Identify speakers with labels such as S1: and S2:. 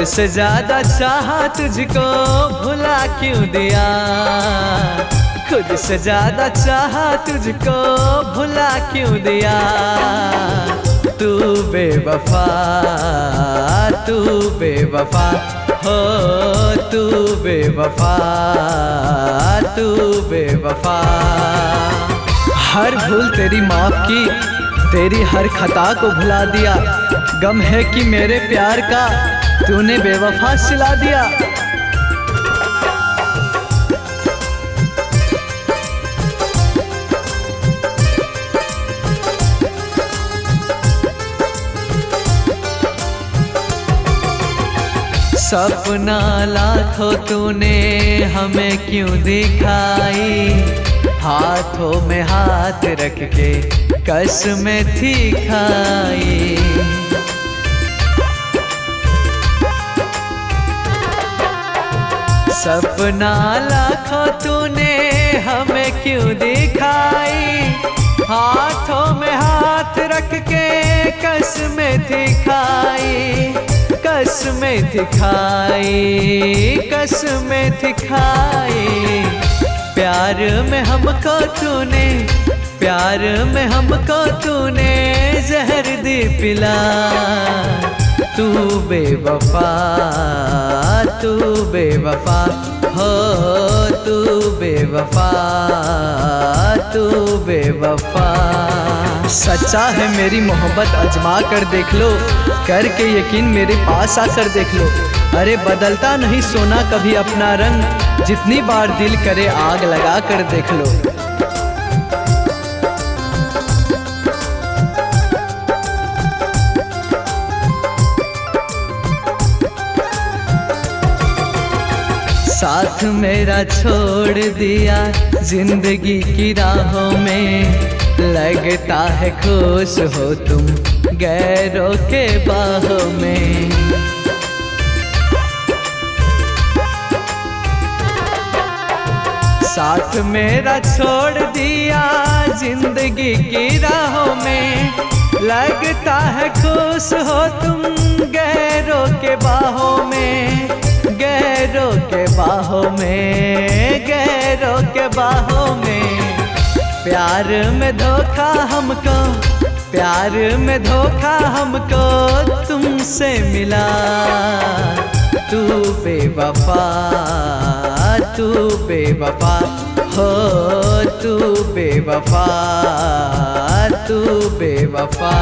S1: खुद से ज्यादा चाहा तुझको भुला क्यों दिया, खुद से ज्यादा चाहा तुझको भुला क्यों दिया। तू बेवफा, तू बेवफा हो, तू बेवफा, तू बेवफा। हर भूल तेरी माफ की, तेरी हर खता को भुला दिया। गम है कि मेरे प्यार का तूने बेवफा सिला दिया। सपना लाखों तूने हमें क्यों दिखाई, हाथों में हाथ रख के कसमें थी खाई। सपना लाखों तूने हमें क्यों दिखाई, हाथों में हाथ रख के कसमें थी खाई, कसमें थी खाई, कसमें थी खाई। प्यार में हमको तूने, प्यार में हमको तूने जहर दी पिला। तू बेवफा, तू बेवफा हो, तू बेवफा, तू बेवफा। सच्चा है मेरी मोहब्बत आजमा कर देख लो, करके यकीन मेरे पास आकर देख लो। अरे बदलता नहीं सोना कभी अपना रंग, जितनी बार दिल करे आग लगा कर देख लो। साथ मेरा छोड़ दिया जिंदगी की राहों में, लगता है खुश हो तुम गैरों के बाहों में। साथ मेरा छोड़ दिया जिंदगी की राहों में, लगता है खुश हो तुम गैरों के बाहों में, गैरों के बाहों में, गैरों के बाहों में। प्यार में धोखा हमको, प्यार में धोखा हमको तुमसे मिला। तू बेवफा, तू बेवफा हो, तू बेवफा, तू बेवफा।